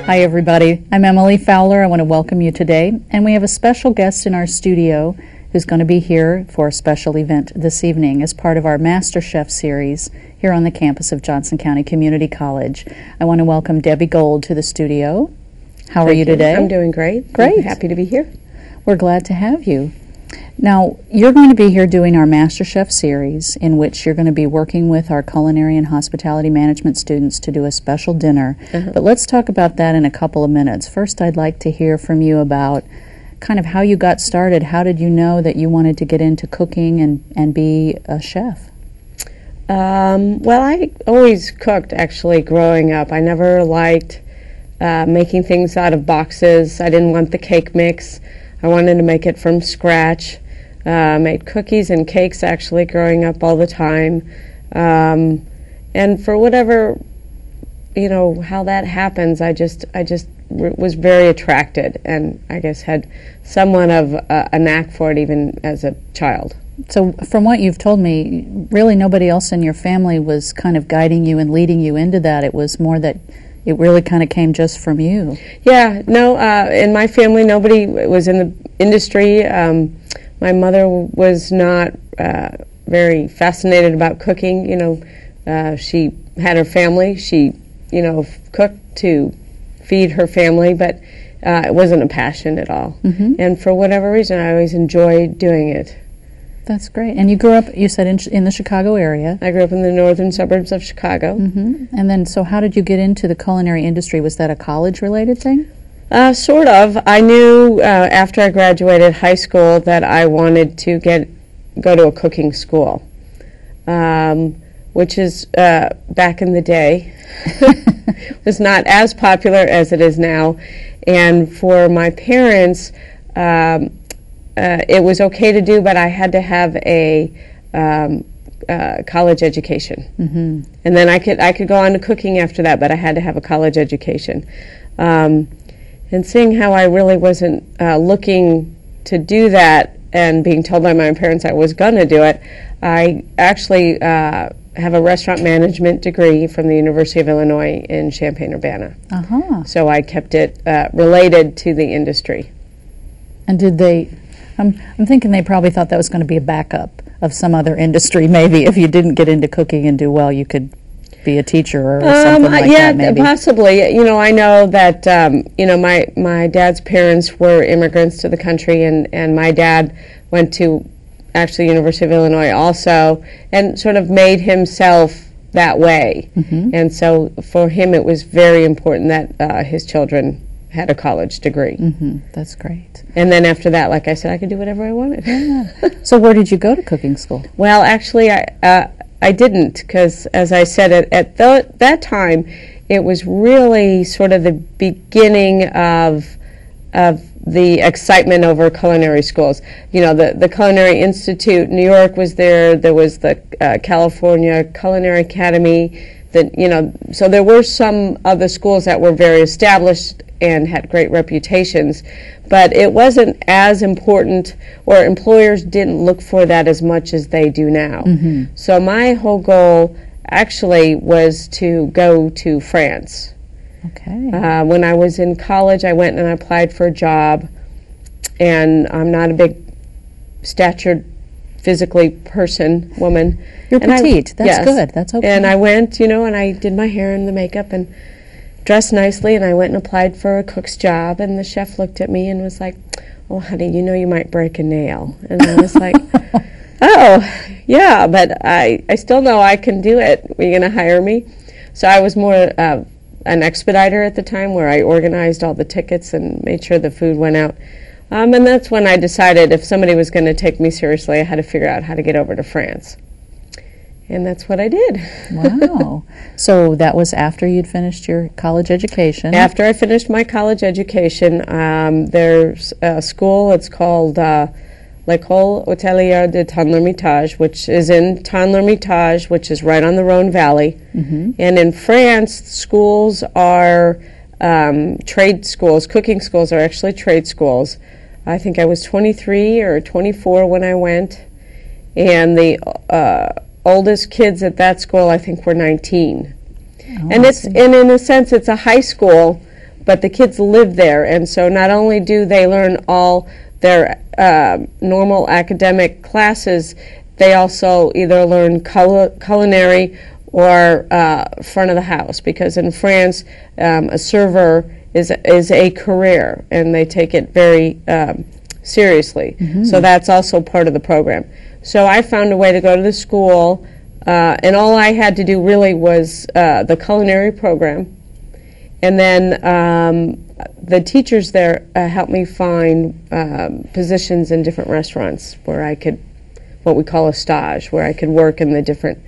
Hi everybody, I'm Emily Fowler. I want to welcome you today, and we have a special guest in our studio who's going to be here for a special event this evening as part of our Master Chef series here on the campus of Johnson County Community College. I want to welcome Debbie Gold to the studio. How are you today? I'm doing great. Great. I'm happy to be here. We're glad to have you. Now, you're going to be here doing our Master Chef series, in which you're going to be working with our culinary and hospitality management students to do a special dinner. But let's talk about that in a couple of minutes. First, I'd like to hear from you about kind of how you got started. How did you know that you wanted to get into cooking and be a chef? Well, I always cooked, actually, growing up. I never liked making things out of boxes. I didn't want the cake mix. I wanted to make it from scratch. Made cookies and cakes, actually, growing up all the time. And for whatever, how that happens, I just was very attracted, and I guess had somewhat of a knack for it even as a child. So from what you've told me, really nobody else in your family was kind of guiding you and leading you into that. It was more that it really kind of came just from you. Yeah, no, in my family, nobody was in the industry. My mother was not very fascinated about cooking. She had her family. She, cooked to feed her family, but it wasn't a passion at all. And for whatever reason, I always enjoyed doing it. That's great. And you grew up, you said, in the Chicago area. I grew up in the northern suburbs of Chicago. And then, so how did you get into the culinary industry? Was that a college-related thing? Sort of. I knew after I graduated high school that I wanted to go to a cooking school, which is, back in the day, was not as popular as it is now. And for my parents, it was okay to do, but I had to have a college education. And then I could go on to cooking after that, but I had to have a college education. And seeing how I really wasn't looking to do that, and being told by my parents I was going to do it, I actually have a restaurant management degree from the University of Illinois in Champaign-Urbana. So I kept it related to the industry. And did they, I'm thinking they probably thought that was going to be a backup of some other industry. Maybe if you didn't get into cooking and do well, you could be a teacher or something like that, maybe. Yeah, possibly. I know that, my dad's parents were immigrants to the country, and my dad went to, actually, University of Illinois also, and sort of made himself that way. And so for him, it was very important that his children had a college degree. That's great. And then after that, like I said, I could do whatever I wanted. So where did you go to cooking school? Well, actually, I didn't, because, as I said, at that time, it was really sort of the beginning of the excitement over culinary schools. The Culinary Institute, New York was there. There was the California Culinary Academy. So there were some other schools that were very established and had great reputations, but it wasn't as important, or employers didn't look for that as much as they do now. So my whole goal actually was to go to France. When I was in college, I went and I applied for a job, and I'm not a big statured, physically woman. You're petite. That's good. That's okay. And I went, and I did my hair and the makeup and dressed nicely, and I went and applied for a cook's job, and the chef looked at me and was like, "Oh, honey, you might break a nail." And I was like, "Oh, yeah, but I still know I can do it. Are you going to hire me?" So I was more an expediter at the time, where I organized all the tickets and made sure the food went out. And that's when I decided if somebody was going to take me seriously, I had to figure out how to get over to France. And that's what I did. Wow. So that was after you'd finished your college education? After I finished my college education, there's a school, it's called L'École Hôtelière de Tonne-l'Hermitage, which is in Tonne-l'Hermitage, which is right on the Rhone Valley. And in France, schools are trade schools. Cooking schools are actually trade schools. I think I was 23 or 24 when I went, and the oldest kids at that school, I think, were 19. And in a sense, it's a high school, but the kids live there, and so not only do they learn all their normal academic classes, they also either learn culinary or front of the house, because in France, a server is a career, and they take it very seriously. So that's also part of the program. So I found a way to go to the school, and all I had to do really was the culinary program. And then the teachers there helped me find positions in different restaurants where I could, what we call a stage, where I could work in the different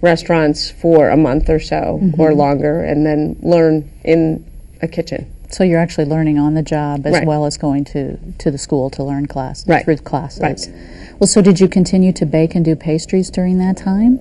restaurants for a month or so or longer, and then learn in a kitchen. So you're actually learning on the job as Right. well as going to the school to learn Right. through classes. Right. Well, so did you continue to bake and do pastries during that time?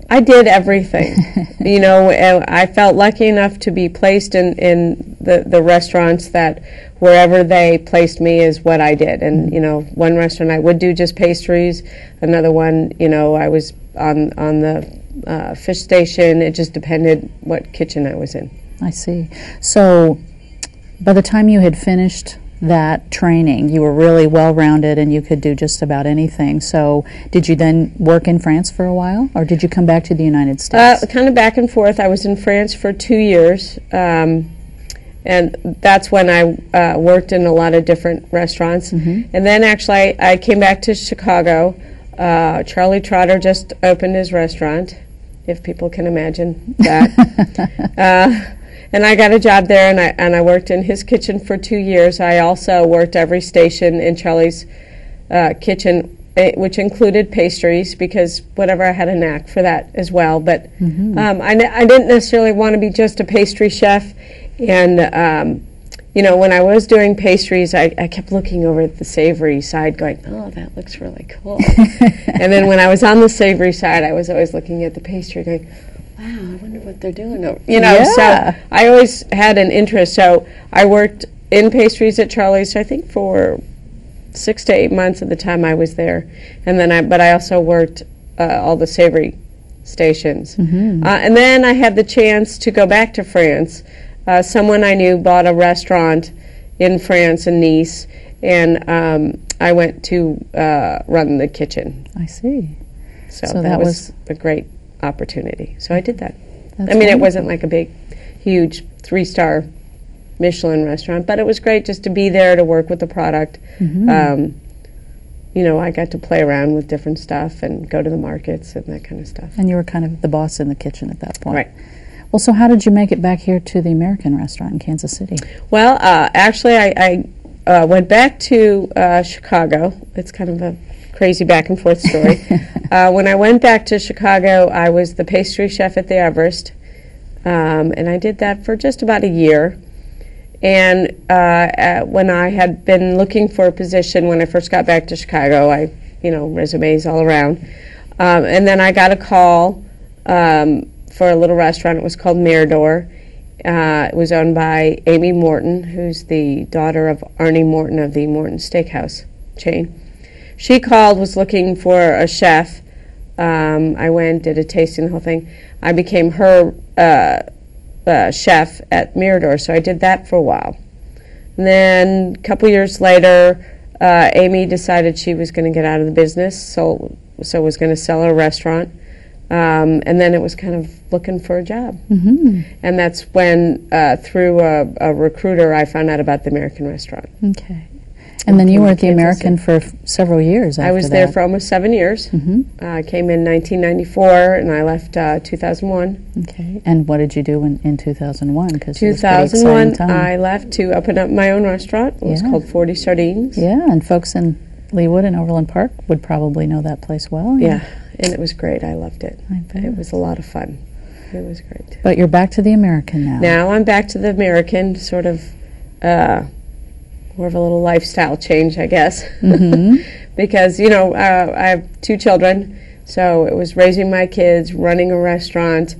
I did everything. You know, I felt lucky enough to be placed in the restaurants that wherever they placed me is what I did. And, you know, one restaurant I would do just pastries, another one, you know, I was on the fish station. It just depended what kitchen I was in. I see. So by the time you had finished that training, you were really well-rounded and you could do just about anything. So did you then work in France for a while, or did you come back to the United States? Kind of back and forth. I was in France for 2 years, and that's when I worked in a lot of different restaurants. And then actually I came back to Chicago. Charlie Trotter just opened his restaurant, if people can imagine that. And I got a job there, and I worked in his kitchen for 2 years. I also worked every station in Charlie's kitchen, which included pastries, because whatever, I had a knack for that as well. But I didn't necessarily want to be just a pastry chef. And, you know, when I was doing pastries, I kept looking over at the savory side going, oh, that looks really cool. And then when I was on the savory side, I was always looking at the pastry going, wow, I wonder what they're doing over, you know. Yeah. So I always had an interest. So I worked in pastries at Charlie's, I think, for 6 to 8 months at the time I was there. And then but I also worked all the savory stations. And then I had the chance to go back to France. Someone I knew bought a restaurant in France, in Nice, and I went to run the kitchen. I see. So that was a great opportunity. So I did that. That's I mean, it wonderful. wasn't like a big, huge 3-star Michelin restaurant, but it was great just to be there to work with the product. You know, I got to play around with different stuff and go to the markets and that kind of stuff. And you were kind of the boss in the kitchen at that point. Right. Well, so how did you make it back here to the American restaurant in Kansas City? Well, actually, I went back to Chicago. It's kind of a crazy back and forth story. When I went back to Chicago, I was the pastry chef at the Everest, and I did that for just about a year. And when I had been looking for a position when I first got back to Chicago, resumes all around, and then I got a call for a little restaurant. It was called Mirador. It was owned by Amy Morton, who's the daughter of Arnie Morton of the Morton Steakhouse chain. She called, was looking for a chef. I went, did a tasting, the whole thing. I became her chef at Mirador, so I did that for a while. And then a couple years later, Amy decided she was going to get out of the business, so was going to sell her restaurant. And then it was kind of looking for a job. And that's when, through a recruiter, I found out about the American restaurant. Okay. And then you were at the American for several years after that. I was there for almost 7 years. I came in 1994, and I left 2001. Okay. And what did you do in 2001? 2001, I left to open up my own restaurant. It was called 40 Sardines. Yeah, and folks in Leawood and Overland Park would probably know that place well. Yeah, and it was great. I loved it. I bet. It was a lot of fun. It was great. But you're back to the American now. Now I'm back to the American, sort of more of a little lifestyle change, I guess. Because, I have 2 children, so it was raising my kids, running a restaurant,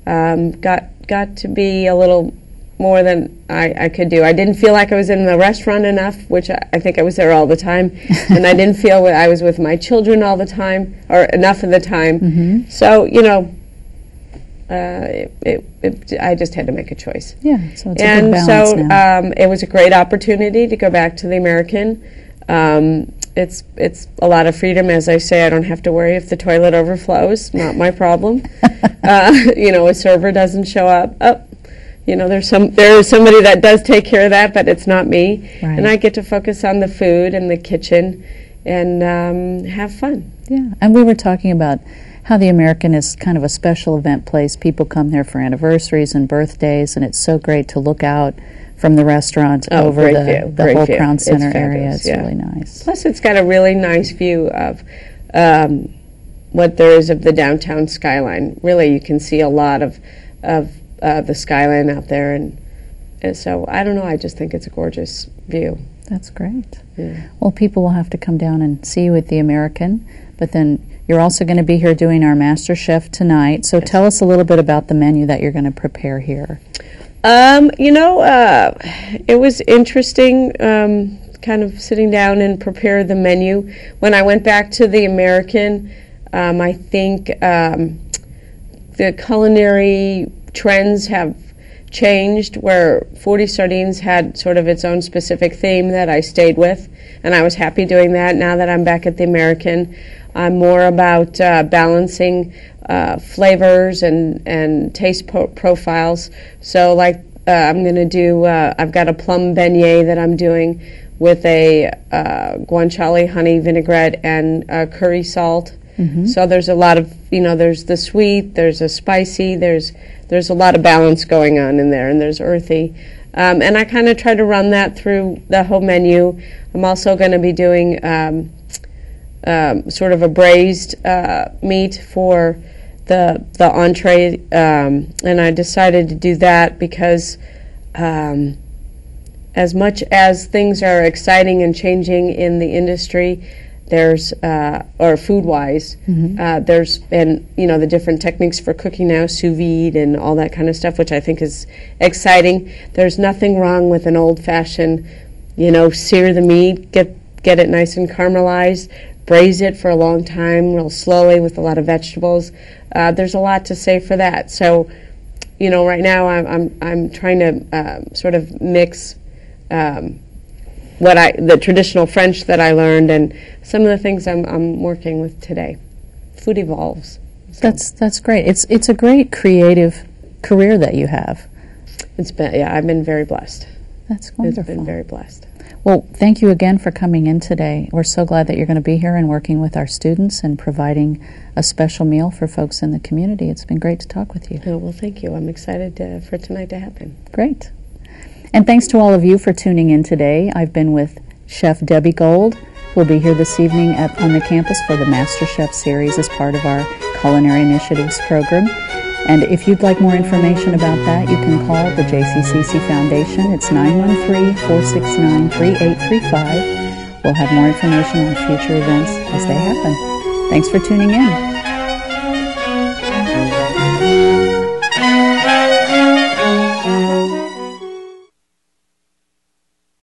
got to be a little more than I could do. I didn't feel like I was in the restaurant enough, which I think I was there all the time, and I didn't feel I was with my children all the time, or enough of the time. So, I just had to make a choice. Yeah, so it's a And good balance so now. it was a great opportunity to go back to the American. It's a lot of freedom. As I say, I don't have to worry if the toilet overflows. Not my problem. A server doesn't show up. There is somebody that does take care of that, but it's not me. Right. And I get to focus on the food and the kitchen and have fun. Yeah, and we were talking about how the American is kind of a special event place. People come there for anniversaries and birthdays, and it's so great to look out from the restaurant over great the view, great whole view. Crown Center It's area. fabulous, It's yeah. really nice. Plus, it's got a really nice view of what there is of the downtown skyline. Really, you can see a lot of the skyline out there, and so I don't know. I just think it's a gorgeous view. That's great. Yeah. Well, people will have to come down and see you at the American, but then you're also going to be here doing our Master Chef tonight. So tell us a little bit about the menu that you're going to prepare here. It was interesting kind of sitting down and prepare the menu. When I went back to the American, I think the culinary trends have changed, where 40 Sardines had sort of its own specific theme that I stayed with, and I was happy doing that. Now that I'm back at the American, I'm more about balancing flavors and taste profiles. So I'm going to do, I've got a plum beignet that I'm doing with a guanciale honey vinaigrette and curry salt. Mm-hmm. So there's a lot of, there's the sweet, there's a spicy, there's a lot of balance going on in there, and there's earthy. And I kind of try to run that through the whole menu. I'm also going to be doing sort of a braised meat for the entree, and I decided to do that because as much as things are exciting and changing in the industry, there's or food-wise, Mm-hmm. there's the different techniques for cooking now, sous vide and all that kind of stuff, which I think is exciting. There's nothing wrong with an old-fashioned, sear the meat, get it nice and caramelized, braise it for a long time, real slowly with a lot of vegetables. There's a lot to say for that. So, right now I'm trying to sort of mix the traditional French that I learned and some of the things I'm working with today. Food evolves. So. That's great. It's a great creative career that you have. I've been very blessed. That's wonderful. It's been very blessed. Well, thank you again for coming in today. We're so glad that you're going to be here and working with our students and providing a special meal for folks in the community. It's been great to talk with you. Oh, well, thank you. I'm excited for tonight to happen. Great. And thanks to all of you for tuning in today. I've been with Chef Debbie Gold, who will be here this evening on the campus for the Master Chef series as part of our Culinary Initiatives program. And if you'd like more information about that, you can call the JCCC Foundation. It's 913-469-3835. We'll have more information on future events as they happen. Thanks for tuning in.